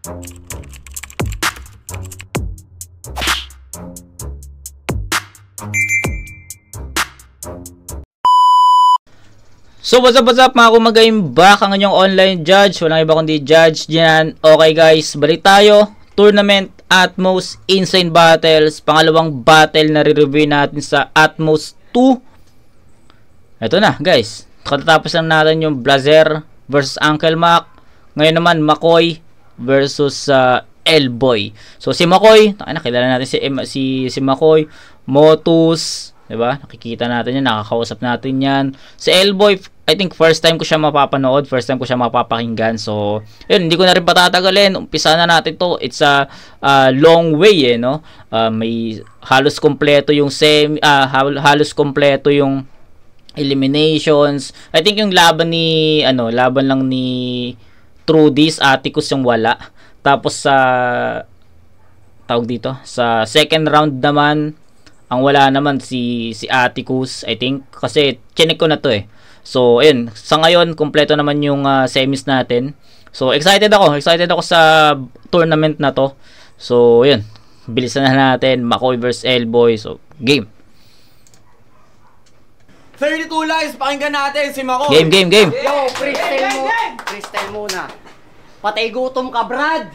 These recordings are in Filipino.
So what's up mga kumagayin, back ang inyong online judge. Walang iba kundi judge dyan. Okay guys, balik tayo. Tournament Atmos Insane Battles. Pangalawang battle na re-review natin sa Atmos 2. Ito na guys, katatapos lang natin yung Blazer versus Uncle Mac. Ngayon naman McCoy versus L-Boy. So si McCoy, nakilala natin si McCoy, Motus, diba? Nakikita natin yan, nakakausap natin yan. Si L-Boy, I think first time ko siya mapapanood, first time ko siya mapapakinggan. So, yun, hindi ko na rin patatagalin. Umpisa na natin to. It's a long way, no? May halos kompleto yung halos kompleto yung eliminations. I think yung laban lang ni Trudis, Atticus yung wala. Tapos sa tawag dito, sa second round naman, ang wala naman si Atticus, I think, kasi chinek ko na to eh. So, ayun, sa ngayon kompleto naman yung semis natin. So, excited ako sa tournament na to. So, ayun, bilisan na natin, McCoy vs L-Boy. So, game. 32 lives, pakinggan natin si McCoy. Game. Yo, freestyle muna. Patay gutom ka, Brad.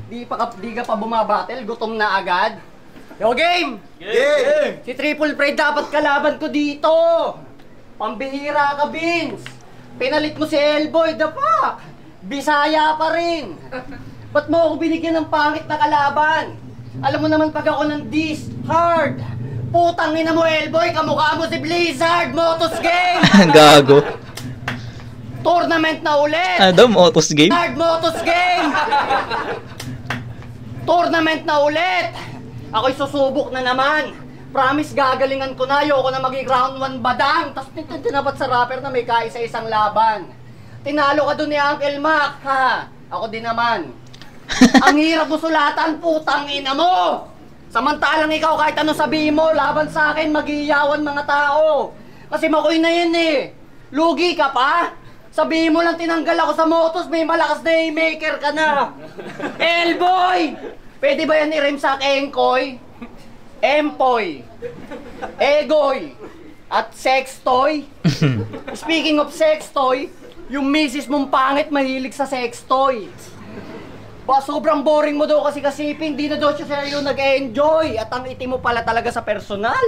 Di ka pa bumabattle, gutom na agad. Yo, game! Si Triple Pride dapat kalaban ko dito. Pambihira ka, Vince. Pinalit mo si L-Boy, the fuck? Bisaya pa rin. Ba't mo ako binigyan ng pangit na kalaban? Alam mo naman pag ako ng this hard. Putang ina mo, L-Boy, kamukha mo si Blizzard, Motos Game. Gago. Tournament na ulit. Ano, Motos Game? Hard Motos Game. Tournament na ulit. Ako'y susubok na naman. Promise, gagalingan ko na. Ayoko na maging round 1 badang. Tapos tinapat sa rapper na may kaisa-isang laban. Tinalo ka dun ni Uncle Mac, ha? Ako din naman. Ang hirap mo sulatan, putang ina mo. Samantalang ikaw, kahit ano sabihin mo, laban sa akin, mag-iiyawan mga tao. Kasi McCoy na yan eh. Lugi ka pa? Sabihin mo lang tinanggal ako sa Motos, may malakas na maker ka na. L-Boy! Pwede ba yan i-rhyme sa Engkoy? Empoy, Egoy, at Sextoy? Speaking of Sextoy, yung misis mong pangit mahilig sa Sextoy. Sobrang boring mo daw kasi kasipin, di na daw siya sa'yo nag-enjoy. At ang itim mo pala talaga sa personal.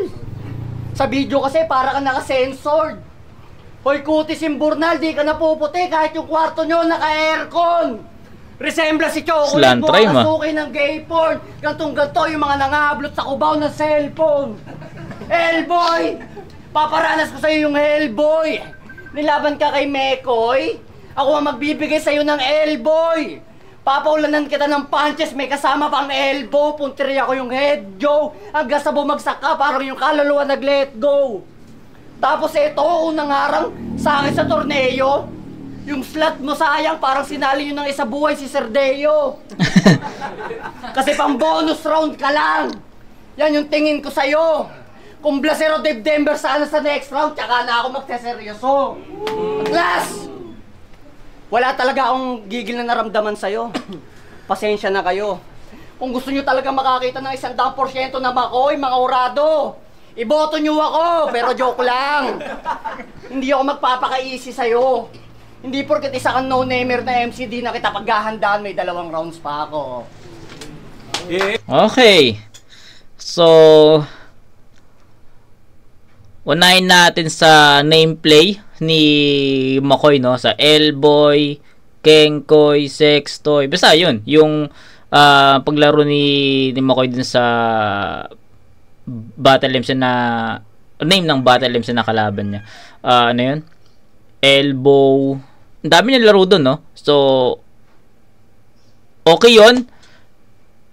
Sa video kasi para ka naka-censored. Hoy kutis imburnal, di ka napuputi kahit yung kwarto nyo naka-aircon. Resemble si Chocolate mo kasukay ng gay porn. Gantong-ganto yung mga nangablot sa kubaw ng cellphone. L-Boy! Paparanas ko sa'yo yung L-Boy. Nilaban ka kay Mekoy. Ako ang magbibigay sa'yo ng L-Boy. Papaulanan kita ng punches, may kasama pang elbow. Puntiri ako yung head, Joe. Hanggang sa bumagsak ka, parang yung kaluluwa nag-let go. Tapos ito, unang harang sa akin sa torneo. Yung slot mo sayang, parang sinali nyo ng isa buhay si Serdeo. Kasi pang bonus round ka lang. Yan yung tingin ko sa'yo. Kung Blasero Devdember sana sa next round, tsaka na ako magseseryoso. Last! Wala talaga akong gigil na naramdaman sa'yo. Pasensya na kayo. Kung gusto nyo talaga makakita ng 100% na McCoy, mga orado, iboto nyo ako, pero joke lang. Hindi ako magpapaka-easy sa'yo. Hindi porket isa kang no-namer na MCD na kita paghahandaan, may 2 rounds pa ako. Okay. So, unahin natin sa nameplay ni McCoy, no? Sa L-Boy, Kengkoy, Sextoy. Basta yun, yung paglaro ni McCoy din sa Battle MC na name ng Battle MC na kalaban niya. Ano yun? Elbow. Ang dami niya laro doon, no? So, okay yun.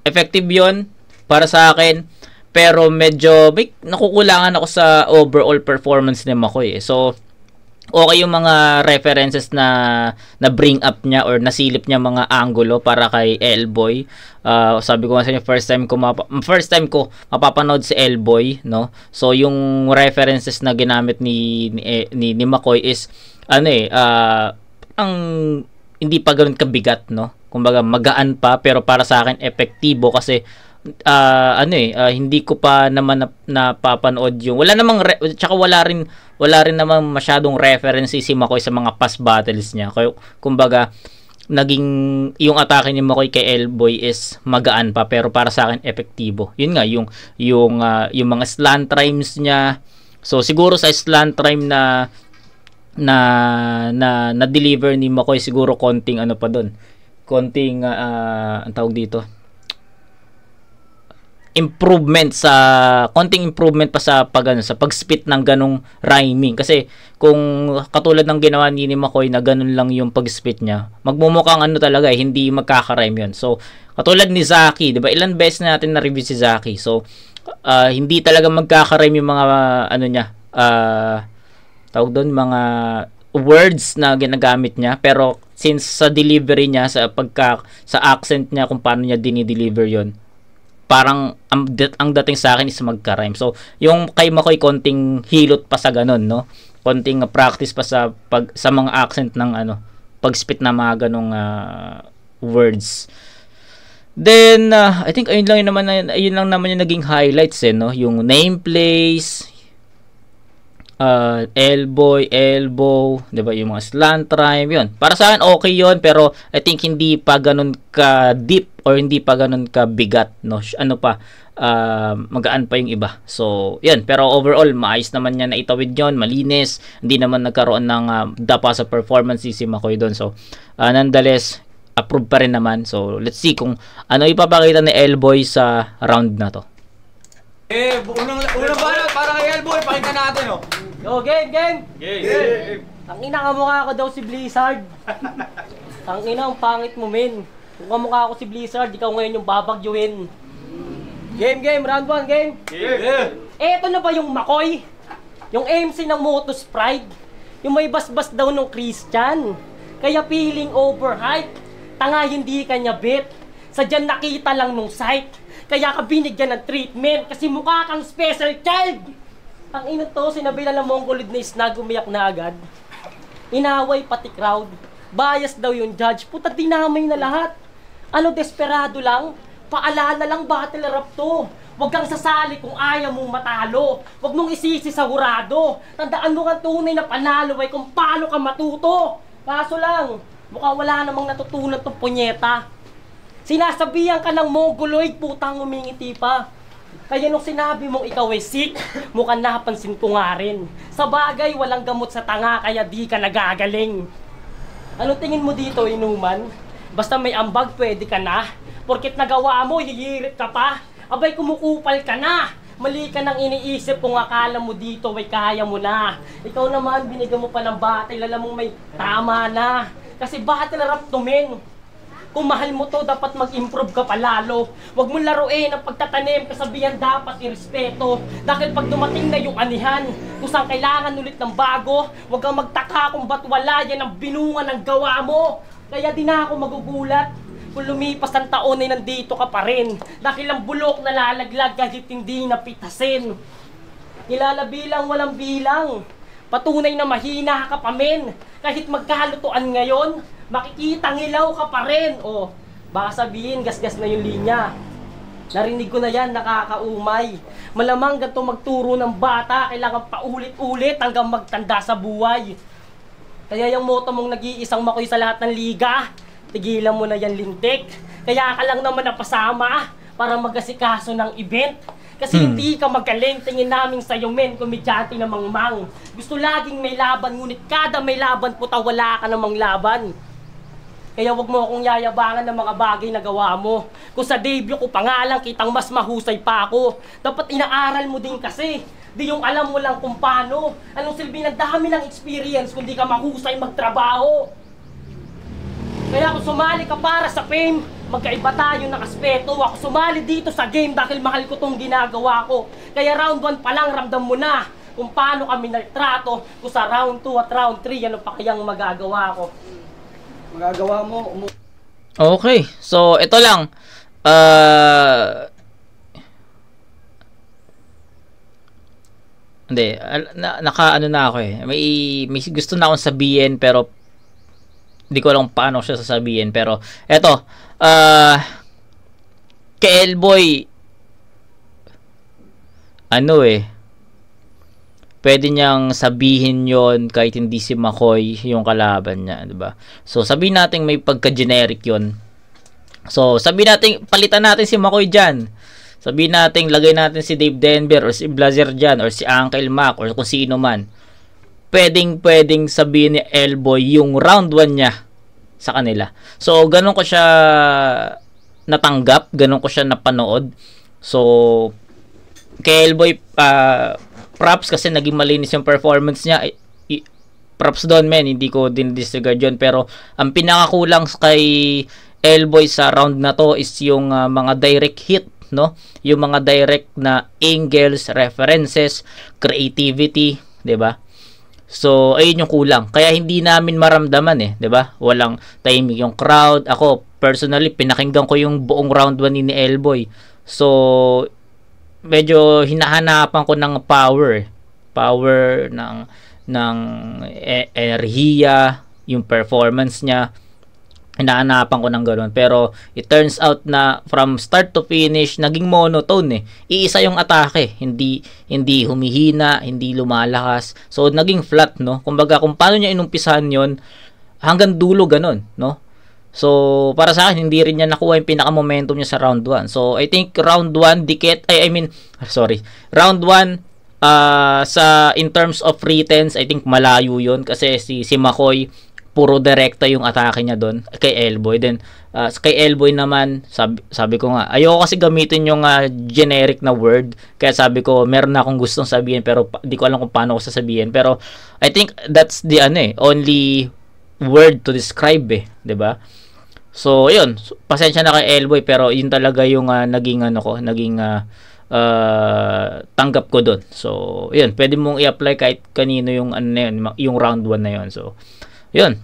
Effective yun para sa akin. Pero medyo may nakukulangan ako sa overall performance ni McCoy eh. So, okay yung mga references na bring up niya or nasilip niya mga angulo para kay L-Boy. Sabi ko nga sa inyo, first time ko mapapanood si L-Boy, no? So yung references na ginamit ni McCoy is ang hindi pa ganoon kabigat, no? Kumbaga magaan pa, pero para sa akin epektibo kasi hindi ko pa naman napapanood yung tsaka wala rin naman masyadong references si McCoy sa mga past battles niya. Kumbaga naging yung atake ni McCoy kay Elboy is magaan pa, pero para sa akin epektibo. Yun nga yung mga slant rhymes niya. So siguro sa slant rhyme na deliver ni McCoy, siguro konting ano pa doon. Konting ang tawag dito, konting improvement pa sa sa pag-spit ng ganong rhyming. Kasi kung katulad ng ginawa ni McCoy na ganon lang yung pag-spit niya, magmumukhang talaga hindi magkaka-rhyme yun. So katulad ni Zaki, 'di ba? Ilan beses na natin na-review si Zaki. So hindi talaga magkaka-rhyme yung mga niya, tawag doon, mga words na ginagamit niya, pero since sa delivery niya, sa accent niya, kung paano niya dinideliver yon, parang ang dating sa akin is magka-rhyme. So yung kay McCoy, konting hilot pa sa ganun, no? Konting practice pa sa mga accent ng pag-spit na mga ganong words. Then I think ayun lang naman yung naging highlights, no? Yung name place, elbow, 'di ba, yung mga slant rhyme, 'yun. Para sa akin okay 'yun, pero I think hindi pa ganun ka deep or hindi pa ganun ka bigat, no. Magaan pa yung iba. So, 'yun, pero overall maayos naman niya na itawid 'yon, malinis. Hindi naman nagkaroon ng dapa sa performance si McCoy doon. So, nonetheless, approve pa rin naman. So, let's see kung ano ipapakita ni Elboy sa round na to. Unang banat para kay Elboy, pakinggan natin, oh. Yo, game! Ang ina, kamukha ko daw si Blizzard. Ang ina, ang pangit mo, men. Kung kamukha ko si Blizzard, ikaw ngayon yung babagyuhin. Game, round 1, game. Eto na ba yung McCoy? Yung MC ng Motus Pride? Yung may basbas daw nung Christian. Kaya feeling overhyped. Tanga, hindi kanya bet. Sadyan nakita lang nung site. Kaya ka binigyan ng treatment kasi mukha kang special child. Ang ina to, sinabi na ng Mongolid na snag, umiyak na agad. Inaway pati crowd. Bias daw yung judge. Puta, dinamay na lahat. Desperado lang? Paalala lang, battle rap to. Huwag kang sasali kung ayaw mong matalo. Huwag mong isisi sa hurado. Tandaan mo ang tunay na panalo ay kung paano ka matuto. Kaso lang, mukhang wala namang natutunan tong punyeta. Sinasabihan ka ng Mongoloid, putang umingiti pa. Kaya nung sinabi mong ikaw ay sick, mukhang napansin ko nga rin. Sa bagay, walang gamot sa tanga, kaya di ka nagagaling. Anong tingin mo dito, inuman? Basta may ambag, pwede ka na. Porkit nagawa mo, hihirit ka pa. Abay, kumukupal ka na. Mali ka nang iniisip kung akala mo dito ay kaya mo na. Ikaw naman, binigyan mo pa ng battle, alam mong may tama na. Kasi battle rap to, men. Kung mahal mo to, dapat mag-improve ka palalo. Huwag mong laruin ang pagtatanim, kasabihan dapat irespeto. Dahil pag dumating na yung anihan, kung saan kailangan ulit ng bago, huwag kang magtaka kung ba't wala yan ang binunga ng gawa mo. Kaya di na ako magugulat kung lumipas ang taon ay nandito ka pa rin. Dahil ang bulok na lalaglag kahit hindi napitasin. Kilala bilang walang bilang. Patunay na mahina ka pa, men. Kahit magkalutuan ngayon, makikita ngilaw ka pa rin. O, baka sabihin, gasgas na yung linya. Narinig ko na yan, nakakaumay. Malamang ganito magturo ng bata, kailangan paulit-ulit hanggang magtanda sa buhay. Kaya yung motto mong nag-iisang McCoy sa lahat ng liga, tigilan mo na yan, lintik. Kaya ka lang naman napasama para mag-asikaso ng event. Kasi hindi ka magaling, tingin namin sa'yo, men, komedyante na mangmang. Gusto laging may laban, ngunit kada may laban, puta, wala ka namang laban. Kaya wag mo akong yayabangan ng mga bagay na gawa mo. Kung sa debut ko pa nga lang, kitang mas mahusay pa ako. Dapat inaaral mo din kasi. Di yung alam mo lang kung paano. Anong silbi ng dami ng experience kung di ka mahusay magtrabaho. Kaya kung sumali ka para sa fame, magkaiba tayo ng aspeto. Ako sumali dito sa game dahil mahal ko tong ginagawa ko. Kaya round 1 pa lang, ramdam mo na kung paano kami nagtrato. Kung sa round 2 at round 3, ano pa kayang magagawa ko? Magagawa mo. Okay, so ito lang. Hindi, naka ano na ako eh. May gusto na akong sabihin pero Hindi ko alam paano siya sasabihin. Pero, eto, kay Elboy, pwede niyang sabihin yon kahit hindi si McCoy yung kalaban niya, 'di ba? So sabihin natin may pagka-generic yon. So sabihin natin palitan natin si McCoy diyan. Sabihin natin lagay natin si Dave Denver or si Blazer diyan or si Uncle Mac or kung sino man. Pwedeng sabihin ni Elboy yung round 1 niya sa kanila. So ganun ko siya natanggap, ganun ko siya napanood. So kay Elboy props kasi naging malinis yung performance niya. Props doon, men. Hindi ko din disregard yun. Pero ang pinakakulang kay Elboy sa round na to is yung mga direct hit, no? Yung mga direct na angles, references, creativity, 'di ba? So ayun yung kulang. Kaya hindi namin maramdaman 'di ba? Walang timing yung crowd. Ako personally pinakinggan ko yung buong round 1 ni Elboy. So medyo hinahanapan ko ng power ng enerhiya, yung performance niya, hinahanapan ko ng gano'n. Pero it turns out na from start to finish naging monotone iisa yung atake, hindi humihina, hindi lumalakas, so naging flat, no? Kumbaga kung paano niya inumpisahan yon hanggang dulo gano'n, no? So, para sa akin, hindi rin niya nakuha yung pinaka-momentum niya sa round 1. So, I think round 1, round 1, in terms of returns, I think malayo yun. Kasi si McCoy, puro direkta yung atake niya doon kay Elboy. Then, kay Elboy naman, sabi ko nga, ayoko kasi gamitin yung generic na word. Kaya sabi ko, meron na akong gustong sabihin, pero di ko alam kung paano ko sasabihin. Pero, I think that's the only word to describe, 'di ba? So, yun. Pasensya na kay Elboy, pero yun talaga yung naging tanggap ko doon. So, yun. Pwede mong i-apply kahit kanino yung yung round 1 na yun. So, yun.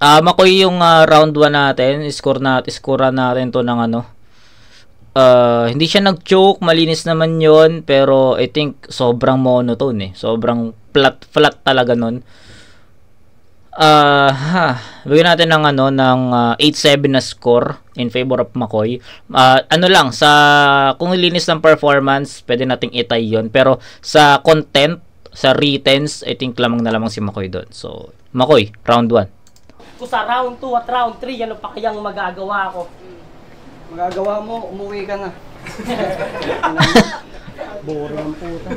McCoy yung round 1 natin. Score natin to ng hindi siya nag-choke. Malinis naman yun. Pero, I think, sobrang monotone Sobrang flat talaga nun. Bigyan natin ng 8-7 na score in favor of McCoy. Kung linis ng performance, pwede nating itay yon. Pero sa content, sa returns, I think lamang si McCoy doon. So, McCoy, round 1. Kung sa round 2 at round 3, ano pa kayang magagawa ko? Magagawa mo, umuwi ka na. Boring ang puta.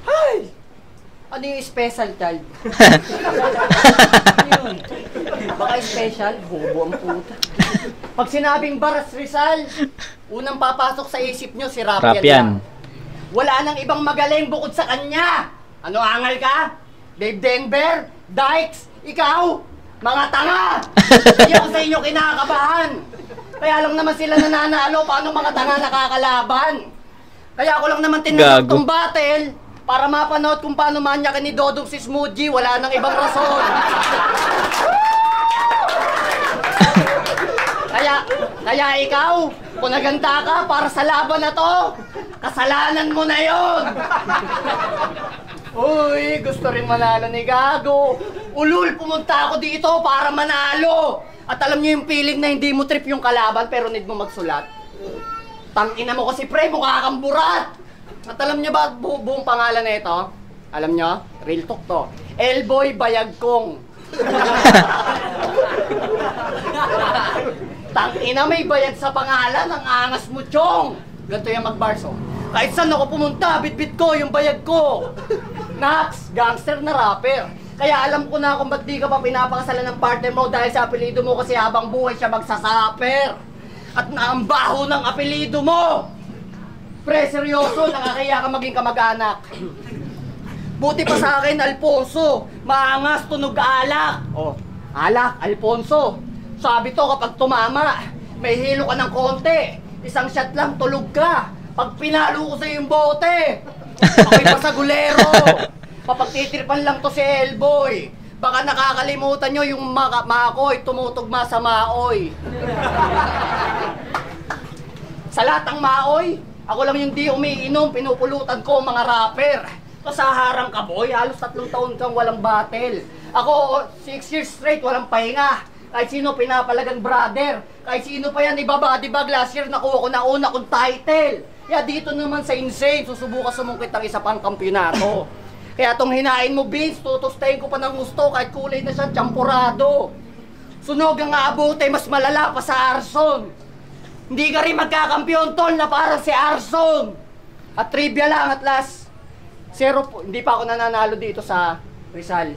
Hay! Ano yung special child? Yun. Baka special, bobo ang puta. Pag sinabing Baras Rizal, unang papasok sa isip nyo si Rapian. Wala nang ibang magaling bukod sa kanya. Ano, angal ka? Dave Denver? Dykes? Ikaw? Mga tanga! Hindi ako sa inyo kinakabahan. Kaya lang naman sila nananalo, paano mga tanga nakakalaban? Kaya ako lang naman tinanong tong battle para mapanood kung paano manyakin ni Dodong si Smoothie. Wala nang ibang rason. Kaya ikaw, kung naganda ka para sa laban na to, kasalanan mo na yon. Uy, gusto rin manalo ni Gago. Ulul, pumunta ako dito para manalo. At alam niyo yung feeling na hindi mo trip yung kalaban pero need mo magsulat? Tangina mo kasi pre, mukha kang burat. At alam niyo ba buong pangalan na ito? Alam niyo? Real talk to. Elboy Bayagkong. Tangina, may bayad sa pangalan, ang angas mo, chong. Ganito yung magbarso. Kahit saan ako pumunta, bitbit ko yung bayag ko. Nax, gangster na rapper. Kaya alam ko na kung ba't di ka pa pinapakasalan ng partner mo dahil sa apelido mo kasi habang buhay siya magsasaper. At naambaho ng apelido mo. Pre, seryoso, nakakaya ka maging kamag-anak. Buti pa sa akin, Alfonso. Maangas, tunog alak. Oh, alak, Alfonso. Sabi to, kapag tumama, may hilo ka ng konti. Isang shot lang, tulog ka. Pag pinalo ko sa yung bote, ako'y pasagulero. Papagtitripan lang to si Elboy. Baka nakakalimutan nyo yung makoy, tumutugma sa maoy. Sa lahat ng maoy, ako lang yung di umiinom, pinupulutan ko mga rapper. To sa harang ka, boy. Halos 3 taon kang walang battle. Ako, 6 years straight, walang pahinga. Kahit sino pinapalagan, brother. Kahit sino pa yan, ibaba, diba last year nakuha ko na una kong title. Kaya dito naman sa Insane, susubukan sumungkit ang isa pang kampyonato. Kaya tong hinain mo, Vince, tutustahin ko pa ng gusto kahit kulay na siya, champurado. Sunog ang aabote, mas malala pa sa Arson. Hindi ka rin magkakampyon, tol, na parang si Arson. At trivia lang, at last, 0 po, hindi pa ako nananalo dito sa Rizal.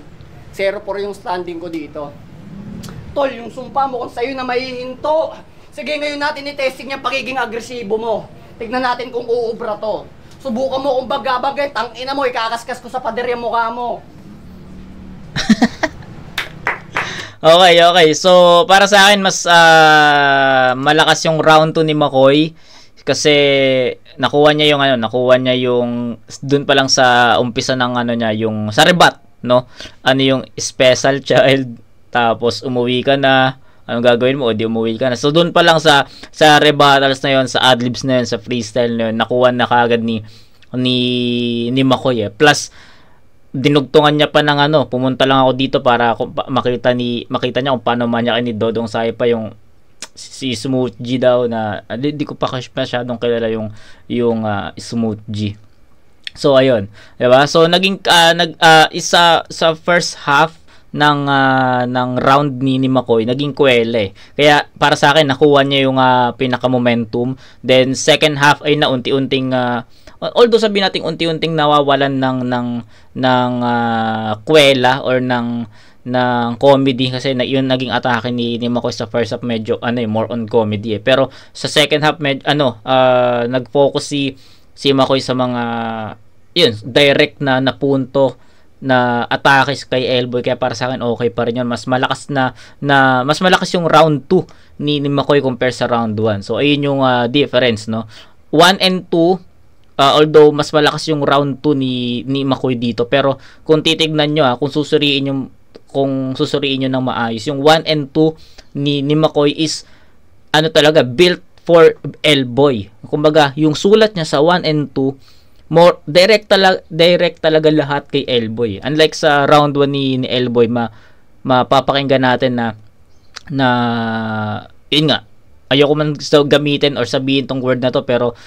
0-4 yung standing ko dito. Tol, yung sumpa mo kung sa'yo na maihinto. Sige, ngayon natin i-testing yung pagiging agresibo mo. Tignan natin kung uubra to. Subukan mo kung bagabagay, tangina mo, ikakaskas ko sa pader yung mukha mo. Okay. So, para sa akin, mas malakas yung round 2 ni McCoy. Kasi, nakuha niya yung, dun pa lang sa umpisa ng niya, yung sa rebat, no? Ano yung special child, tapos umuwi ka na, anong gagawin mo? O di umuwi ka na. So, dun pa lang sa rebattles na yon, sa adlibs na yon, sa freestyle na yon, nakuha na kagad ni McCoy. Plus, dinugtungan niya pa ng pumunta lang ako dito para makita niya kung paano manya ni Dodong Saipa yung si Smooth G daw na di ko pa masyadong kilala yung Smooth G. So ayun, 'di ba? So naging isa sa first half ng round ni McCoy naging kwele. Kaya para sa akin nakuha niya yung pinaka momentum. Then second half ay na unti-unting although sabihin natin unti-unting nawawalan ng kwela or ng comedy kasi yun naging atake ni McCoy sa first half medyo more on comedy pero sa second half nag-focus si McCoy sa mga direct na punto na atake kay Elboy, kaya para sa akin okay pa rin yun. Mas malakas mas malakas yung round 2 ni McCoy compare sa round 1. So ayun yung difference, no. 1 and 2 although mas malakas yung round 2 ni McCoy dito, pero kung titignan nyo kung susuriin nyo ng maayos, yung 1 and 2 ni McCoy is talaga built for Elboy. Kumbaga yung sulat niya sa 1 and 2 more direct talaga lahat kay Elboy. Unlike sa round 1 ni Elboy, mapapakinggan natin na yun nga, ayoko man gamitin or sabihin tong word na to, pero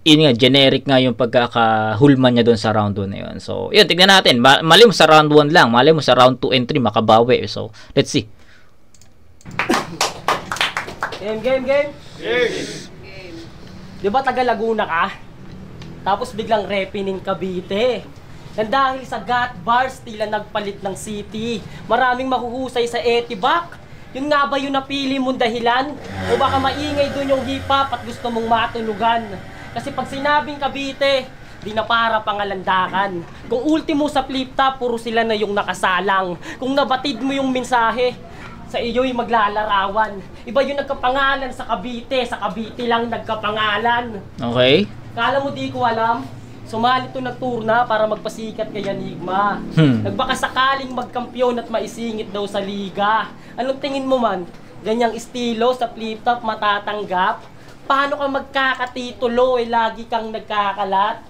yun nga, generic nga yung pagkakahulman niya doon sa round 1 na yun. So, yun, tignan natin. Mali mo sa round 1 lang, mali mo sa round 2 and 3 makabawi. So, let's see. Game. Di ba taga Laguna ka? Tapos biglang repining Cavite. Nang dahil sa gut bars, tila nagpalit ng city. Maraming mahuhusay sa Etibac. Yun nga ba yung napili mong dahilan? O baka maingay dun yung hip-hop at gusto mong matulugan? Kasi pag sinabing Cavite, di na para pangalandakan. Kung ultimo sa flip-top, puro sila na yung nakasalang. Kung nabatid mo yung mensahe, sa iyo'y maglalarawan. Iba yung nagkapangalan sa Cavite lang nagkapangalan. Okay. Kala mo di ko alam? Sumali to na turna para magpasikat kay Enigma. Nagbaka sakaling magkampiyon at maisingit daw sa liga. Anong tingin mo man? Ganyang estilo sa flip-top matatanggap? Paano ka magkakatitulo lagi kang nagkakalat?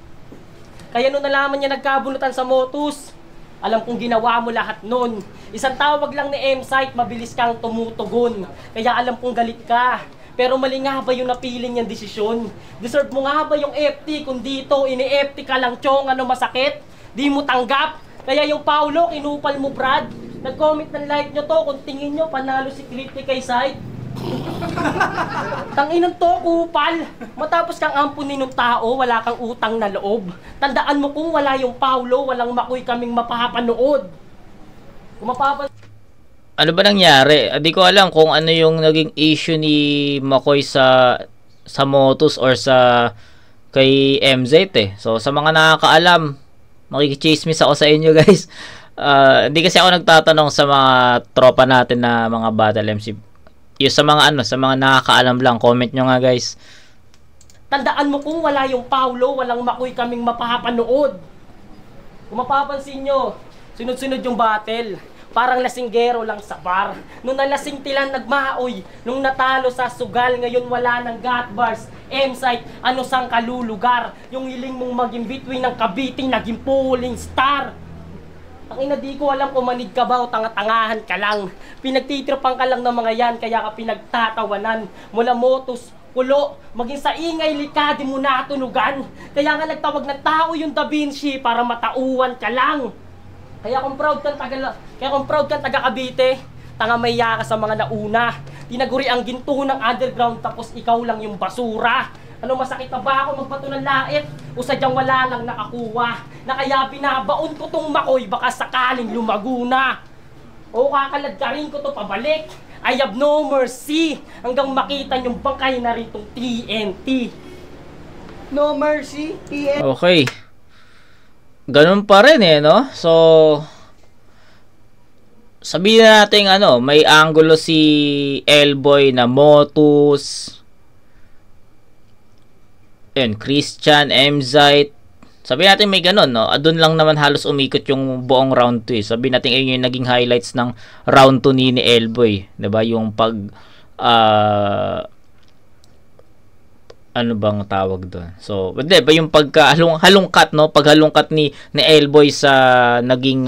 Kaya nung nalaman niya nagkabunutan sa Motus, alam kong ginawa mo lahat nun. Isang tawag lang ni M-Site, mabilis kang tumutugon. Kaya alam kong galit ka. Pero mali nga ba yung napili niyang desisyon? Deserve mo nga ba yung FT kung dito ini-FT ka lang, chong, masakit? Di mo tanggap? Kaya yung Paulo, kinupal mo, Brad. Nag-comment ng like nyo to kung tingin nyo panalo si Clipty kay Site. Tanginan to, kupal. Matapos kang ampunin ng tao, wala kang utang na loob. Tandaan mo kung wala yung Paulo, walang McCoy kaming mapapanood. Kung ano ba nangyari? Di ko alam kung ano yung naging issue ni McCoy sa Motus or sa kay MZ So sa mga nakakaalam, makikichismis ako sa inyo, guys. Hindi kasi ako nagtatanong sa mga tropa natin na mga battle MC. Yung sa mga nakakaalam lang, comment nyo nga, guys. Tandaan mo kung wala yung Paulo, walang McCoy kaming mapapanood. Kung mapapansin nyo, sunod-sunod yung battle. Parang lasinggero lang sa bar. Nung nalasing tilan nagmaoy, nung natalo sa sugal, ngayon wala ng got bars. M-site, ano sang kalulugar? Yung hiling mong maging between ng kabiting, naging pulling star. Ang ina, di ko alam kung manig ka ba o tanga-tangahan ka lang. Pinagtitripang ka lang ng mga yan, kaya ka pinagtatawanan. Mula motos, kulo, maging sa ingay lika, di mo natunugan. Kaya nga nagtawag na tao yung Da Vinci para matauhan ka lang. Kaya kung proud kang taga Cavite, tanga maya ka sa mga nauna. Tinaguri ang ginto ng underground tapos ikaw lang yung basura. Ano, masakit na ba ako magbato ng lait? O sadyang wala lang nakakuha? Na kaya binabaon ko tong makoy baka sakaling lumago na. O kakalad ka rin ko to pabalik. I have no mercy hanggang makita yung bangkay na rin tong TNT. No mercy, TNT. Okay. Ganun pa rin no? So, sabihin natin may angulo si Elboy na Motus. Yun, Christian, M-Zite. Sabihin natin may ganun, no? Doon lang naman halos umikot yung buong round 2 eh. Sabihin natin ayun yung naging highlights ng round 2 ni Elboy. Diba? Yung pag ano bang tawag doon? So, diba yung halungkat, no? Paghalungkat ni Elboy sa naging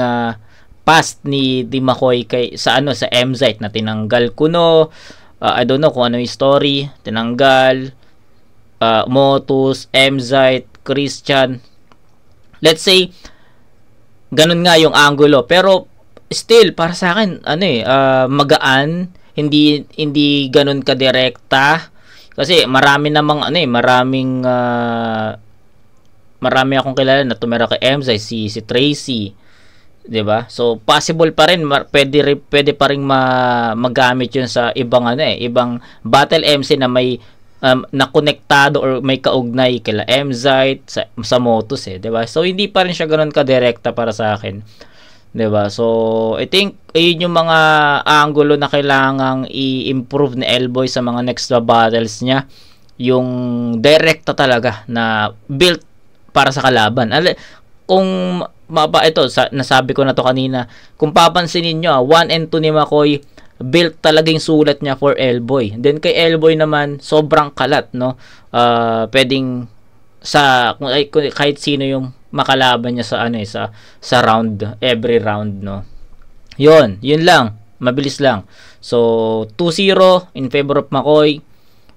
past ni Makoy sa M-Zite na tinanggal kuno. I don't know kung ano yung story. Tinanggal. Motus, M-Zite, Christian. Let's say ganun nga yung angulo, pero still para sa akin magaan, hindi ganun ka direkta kasi marami namang marami akong kilala na tumira kay M-Zite, si Tracy, 'di ba? So possible pa rin, pwede pa ring magamit 'yun sa ibang battle MC na may na konektado or may kaugnay kila M-Zite sa Motus 'di ba? So hindi pa rin siya ganoon ka direkta para sa akin. 'Di ba? So I think ayun yung mga angulo na kailangang i-improve ni Elboy sa mga next battles niya. Yung direkta talaga na built para sa kalaban. Kung nasabi ko na to kanina, kung papansinin niyo 1 and 2 ni Makoy, built talagang sulat niya for Elboy. Then kay Elboy naman sobrang kalat, no? Pwedeng kahit sino yung makalaban niya sa round, every round, no? Yun lang, mabilis lang. So 2-0 in favor of Makoy,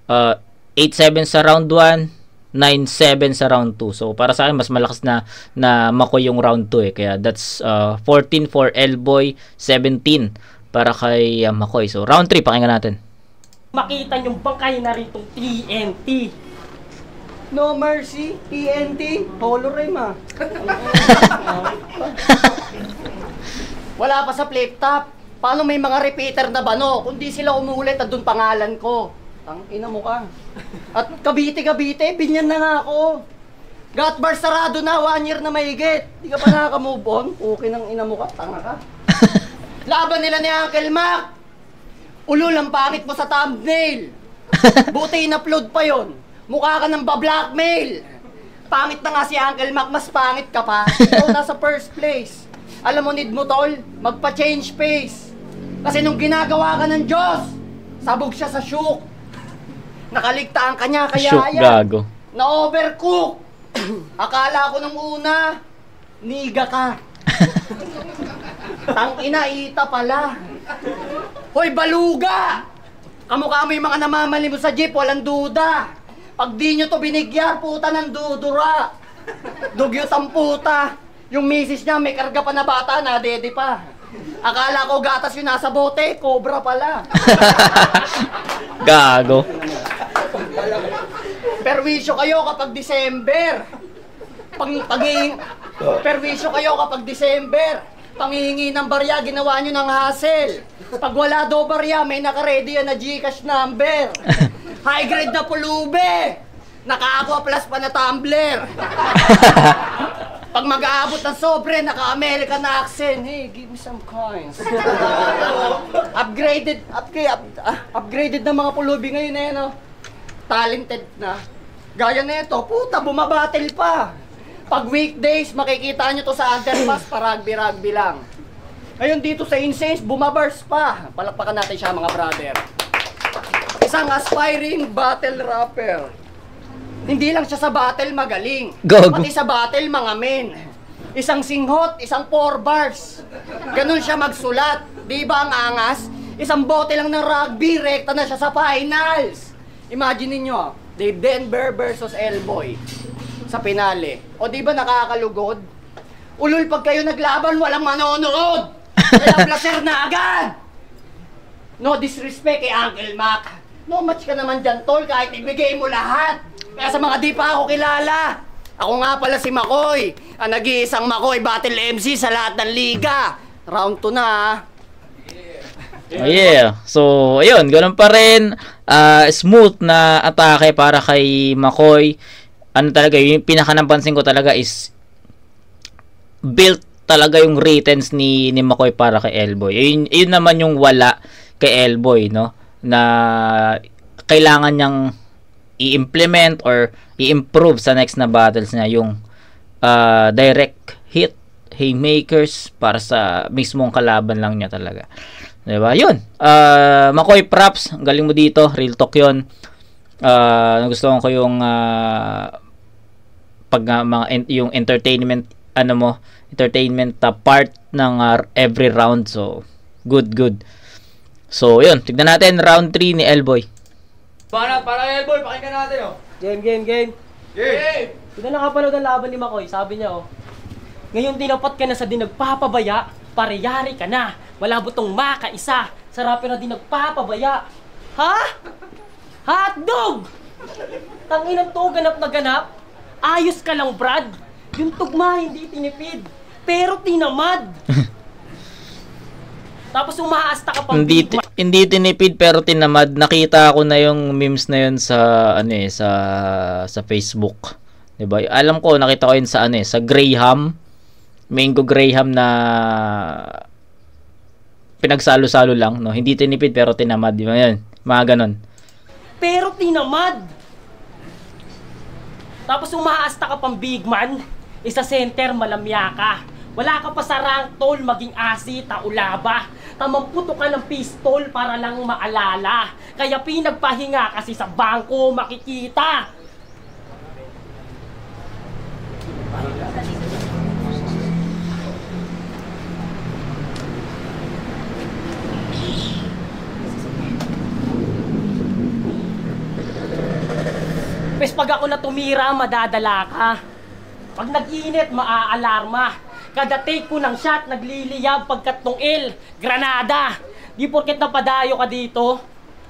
8-7 sa round 1, 9-7 sa round 2. So para sa akin mas malakas na Makoy yung round 2 Kaya that's 14 for Elboy, 17 para kay Makoy. So round 3 pakinggan natin. Makita yung bangkay na rin tong TNT. No mercy, TNT, hologram Wala pa sa flip top. Paano may mga repeater na bano? Kundi sila umuulit at doon pangalan ko. Ina mo ka. At Cavite, binyan na nga ako. Got bar sarado na, 1 year na mahigit. Di ka pa nakaka-move on? Okay nang ina mo ka, tanga ka. Laban nila ni Uncle Mac. Ulul ang pangit mo sa thumbnail. Buti in-upload pa yon. Mukha ka ng ba-blackmail. Pangit na nga si Uncle Mac, mas pangit ka pa. Ikaw nasa first place. Alam mo, need mo tol, magpa-change pace. Kasi nung ginagawa ka ng Diyos, sabog siya sa shook. Nakaligtaan ka niya, kaya shook, gago. Na-overcook. Akala ko nung una, niga ka. Tangina, ita pala. Hoy, baluga! Kamukha mo yung mga namamali mo sa jeep, walang duda. Pag di nyo to binigyan, puta ng dudura. Dugyot ang puta. Yung misis niya, may karga pa na bata, nadede pa. Akala ko gatas yung nasa bote, cobra pala. Gago. Perwisyo kayo kapag December. Perwisyo kayo kapag December. Panghihingi ng barya, ginawa nyo ng hassle. Pag wala daw barya, may naka-ready yan na Gcash number. High grade na pulube. Naka-aqua plus pa na tumbler. Pag mag-aabot ng sobre, naka-American accent. Hey, give me some coins. Upgraded na mga pulubi ngayon no? Talented na. Gaya na ito, puta, bumabattle pa. Pag weekdays, makikita nyo to sa underpass, pa rugby lang. Ngayon dito sa Incense, bumabars pa. Palakpakan natin siya mga brother. Isang aspiring battle rapper. Hindi lang siya sa battle magaling. Gago. Pati sa battle mga men. Isang singhot, isang 4 bars. Ganun siya magsulat. Di ba ang angas? Isang bote lang ng rugby, rekta na siya sa finals. Imagine niyo, Dave Denver versus Elboy sa finale. O di ba nakakalugod? Ulul pag kayo naglaban, walang manonood. Kaya placer na agad. No disrespect kay Uncle Mac. No match ka naman dyan, tol, kahit ibigay mo lahat. Kaya sa mga di pa ako kilala, ako nga pala si Makoy, ang nag-iisang Makoy Battle MC sa lahat ng liga. Round 2 na, ha? Oh, yeah. So, ayun, ganun pa rin. Smooth na atake para kay Makoy. Ano talaga, yung pinaka-napansin ko talaga is built talaga yung returns ni Makoy para kay Elboy. Yun naman yung wala kay Elboy, no? Na kailangan niyang i-implement or i-improve sa next na battles niya yung direct hit, haymakers para sa mismong kalaban lang niya talaga. Diba? Yun. Makoy, props. Ang galing mo dito. Real talk yun. Nagustuhan ko yung yung entertainment part ng every round. So, good. So, yun. Tignan natin round 3 ni Elboy. Para Elboy, pakinggan natin oh. Game. Game! Ito nakapanood ang laban ni Makoy. Sabi niya, ngayon tinapat ka na sa dinagpapabaya, parehari ka na. Malabo tong makaisa. Sa rapper na dinagpapabaya. Ha? Hotdog! Tanginang to, ganap na ganap. Ayos ka lang, Brad. Yung tugma hindi tinipid, pero tinamad. Tapos umaasta ka pang hindi tinipid pero tinamad. Nakita ko na yung memes na yun sa sa Facebook. 'Di ba? Alam ko, nakita ko yun sa sa Graham. Mango Graham na pinagsalo-salo lang, no. Hindi tinipid pero tinamad, 'di ba? Yan, mga ganon. Pero tinamad. Tapos umaasta ka pang big man. Isa center, malamya ka. Wala ka pa sa rank, tol, maging asi, taulaba. Tamamputo ka ng pistol para lang maalala. Kaya pinagpahinga kasi sa bangko makikita. Pes pag ako na tumira, madadala ka. Pag nag-init, maaalarma. Kada take ko ng shot, nagliliyab pagkat nung granada. Di porket napadayo ka dito,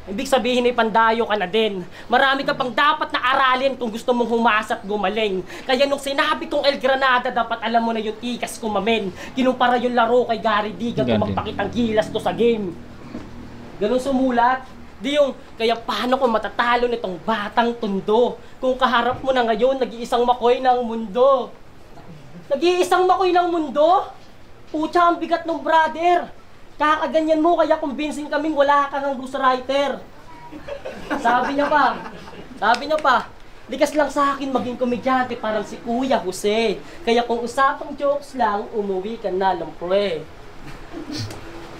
ibig sabihin ay pandayo ka na din. Marami ka pang dapat na aralin kung gusto mong humasa at gumaling. Kaya nung sinabi kong granada, dapat alam mo na yung tikas kumamen. Kinumpara yung laro kay Gary Digan kung magpakitang gilas to sa game. Ganun sumulat. Di yung, kaya paano ko matatalo nitong batang tundo? Kung kaharap mo na ngayon, nag-iisang Makoy ng mundo. Nag-iisang Makoy ng mundo? Pucha, ang bigat ng brother. Kakaganyan mo, kaya convincing kaming wala kang ghostwriter. Sabi niya pa, likas lang sa akin maging komedyante parang si Kuya Jose. Kaya kung usapang jokes lang, umuwi ka na lang pre.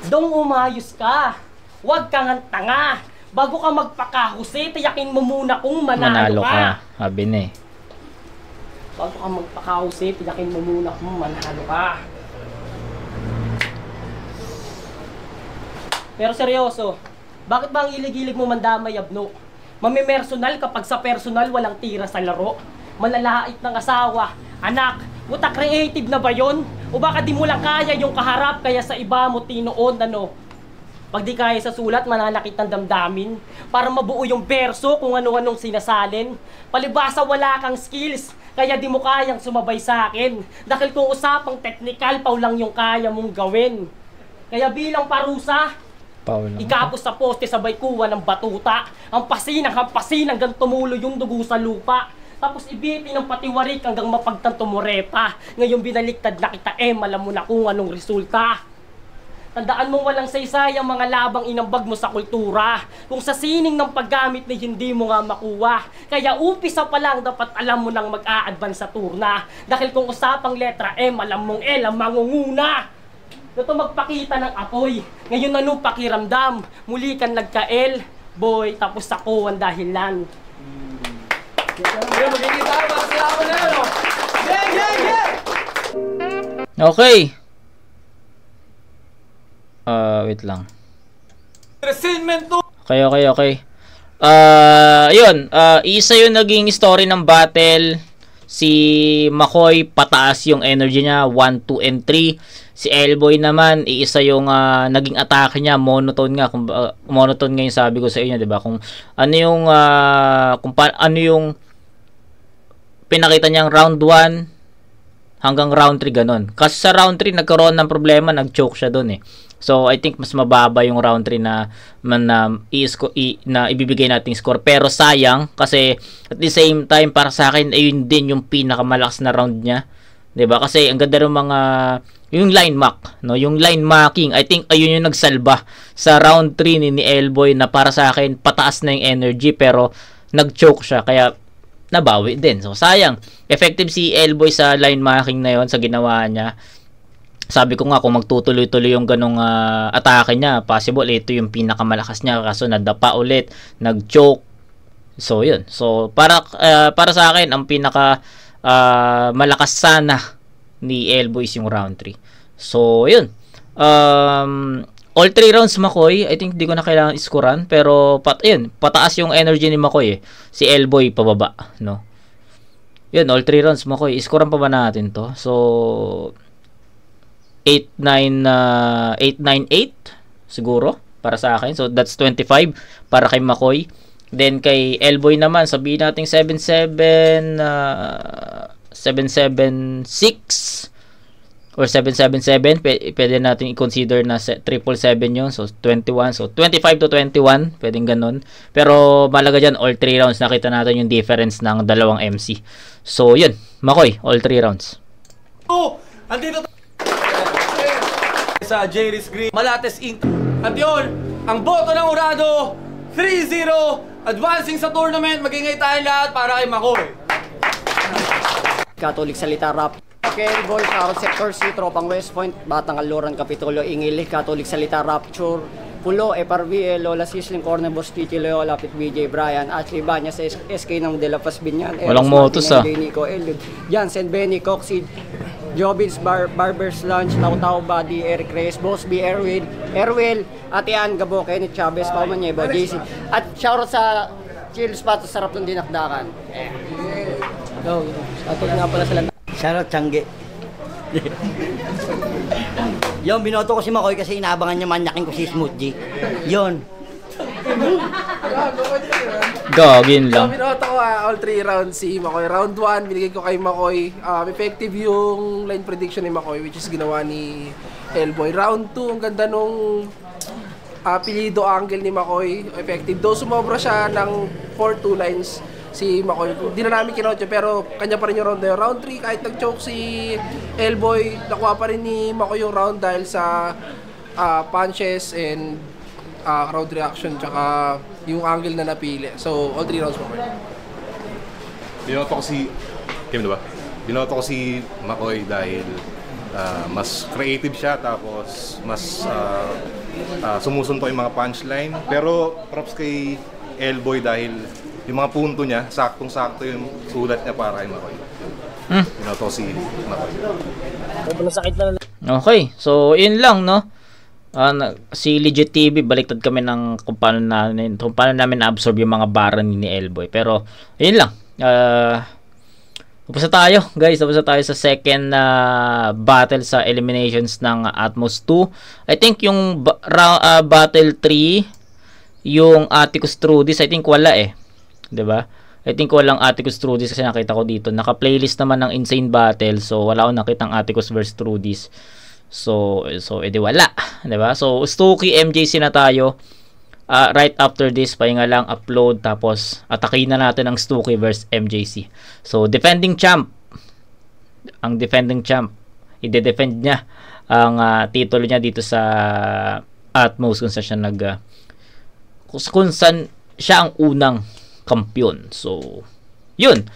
Dong umayos ka. Huwag kang tanga. Bago ka magpaka-Jose, tiyakin mo muna kung manalo ka. Sabi na eh. Bago ka magpaka-Jose, tiyakin mo muna kung manalo ka. Pero seryoso, bakit ba ang ilig-ilig mo mandamay, Abno? Mamimersonal kapag sa personal walang tira sa laro. Malalait ng asawa, anak, buta creative na ba yun? O baka di mo lang kaya yung kaharap kaya sa iba mo tinoon, ano? Pag di kaya sa sulat, mananakit ng damdamin. Para mabuo yung verso kung ano-anong sinasalin. Palibasa wala kang skills, kaya di mo kayang sumabay sa akin. Dahil kung usapang technical, pau lang yung kaya mong gawin. Kaya bilang parusa, ikapos sa poste sabay kuha ng batuta. Ang hampasin hanggang tumulo yung dugo sa lupa. Tapos ibiti ng patiwarik hanggang mapagtanto mo repa. Ngayon binaliktad na kita alam mo na kung anong resulta. Tandaan mong walang saysay ang mga labang inambag mo sa kultura. Kung sa sining ng paggamit na hindi mo nga makuha. Kaya umpisa pa lang dapat alam mo nang mag-a-advance sa turna. Dahil kung usapang letra M, alam mong ang mangunguna. Ito magpakita ng apoy. Ngayon ano pakiramdam? Muli kang nagka-L, boy, tapos ako ang dahilan. Magiging tayo, magsalaman na yun, oh. Okay. Wait lang. Resentment to. Okay. Yun. Isa yung naging story ng battle. Si McCoy, pataas yung energy niya, 1, 2, and 3. Si Elboy naman, iisa yung naging atake niya, monotone nga. Monotone nga yung sabi ko sa inyo, 'di ba? Kung ano yung ano yung pinakita niyang round 1 hanggang round 3 ganun. Kasi sa round 3 nagkaroon ng problema, nag-choke siya doon eh. So I think mas mababa yung round 3 na ibibigay nating score. Pero sayang kasi at the same time para sa akin ayun din yung pinakamalakas na round niya. 'Di ba? Kasi ang ganda ng mga yung line mark, no? Yung line marking, I think ayun yung nagsalba sa round 3 ni Elboy na para sa akin pataas na yung energy pero nag-choke siya kaya nabawi din. So sayang. Effective si Elboy sa line marking na yon sa ginawa niya. Sabi ko nga kung magtutuloy-tuloy yung ganong atake niya, possible ito yung pinakamalakas niya kaso nadapa ulit, nag-choke. So yun. So para sa akin ang pinaka malakas sana ni Elboy yung round 3. So yun. All 3 rounds McCoy, I think di ko na kailangan iskuran pero pataas yung energy ni McCoy eh. Si Elboy pababa, no. Yun, all 3 rounds McCoy. Iskuran pa ba natin to? So 898 siguro para sa akin. So that's 25 para kay McCoy. Then kay Elboy naman sabihin natin 776 or 777. Pwede natin i-consider na 777 yun. So 21. So 25 to 21. Pwedeng ganun. Pero malaga dyan all 3 rounds. Nakita natin yung difference ng dalawang MC. So yun. McCoy, all 3 rounds. Oh! Andito sa J-Riz Green Malates Inc. At yun, ang boto ng Urado 3-0, advancing sa tournament. Magingay tayo lahat para kay McCoy. Catholic Salita Rap. Kelboy, Carol Sector C, Tropang West Point, Batang Aluran, Kapitulo, Ingili, Catholic Salita Rapture, Pulo, FRVL, Lola Sisling, Cornebus, Titi Leo, Lapit, BJ, Brian, Ashley Banyas, SK ng De La Paz Binyan, walang motos Nico, Eliud, Jansen, Benny, Coxid, Jobins, Barber's Lunch, Tau Buddy, Eric Reyes, Boss B, Erwil, Atian, Gabo, Kenneth Chavez, Paumanyeba, JC, at shoutout sa Chill Spot, sarap ng dinakdakan. Shoutout nga pala sa lahat. Shoutout Changge. Yung binoto ko si McCoy kasi inaabangan niya manyakin ko si Smooth G. Yun. Gagin lang. Binoto ko all 3 rounds si McCoy. Round 1, binigay ko kay McCoy. Effective yung line prediction ni McCoy which is ginawa ni Elboy. Round 2, ang ganda nung apelido angle ni McCoy. Effective. Though sumobra siya ng 4-2 lines si McCoy. Hindi na namin kinotyo pero kanya pa rin yung round na yun. Round 3, kahit nag-choke si Elboy, nakuha pa rin ni McCoy yung round dahil sa punches and crowd reaction tsaka yung angle na napili. So, all 3 rounds McCoy. Binoto ko si Kim, diba? Binoto ko si McCoy dahil mas creative siya tapos mas sumusuntok yung mga punchline. Pero props kay Elboy dahil yung mga punto niya, saktong-sakto yung sulat niya para kay McCoy. Binoto ko si McCoy. Okay, so yun lang, no? Si Legit TV, baliktad kami ng kung paano namin na-absorb yung mga bara ni Elboy. Pero, yun lang. Tapos na tayo, guys. Tapos na tayo sa second battle sa eliminations ng Atmos 2. I think yung battle 3, yung Atticus Trudis, I think wala eh. 'Di ba? I think walang Atticus Trudis kasi nakita ko dito. Naka-playlist naman ng Insane Battle. So, wala akong nakitang Atticus vs Trudis. So edi wala, 'di ba? So Stucky MJC na tayo. Right after this, pahinga lang, upload, tapos atakin na natin ang Stucky vs MJC. So defending champ. Ang defending champ, ide-defend niya ang titulo niya dito sa Atmos kung saan siya ang unang kampiyon. So yun.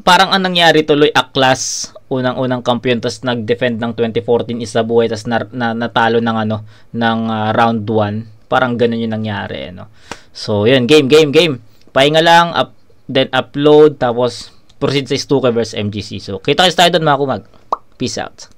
parang ang nangyari tuloy, Aklas, unang-unang kampiyon, tapos nag-defend ng 2014 isa buhay, tapos natalo ng round 1. Parang ganun yung nangyari, no? So, yun, game. Pahinga lang, then upload, tapos proceed sa Stuka versus MGC. So, kita tayo doon mga kumag. Peace out.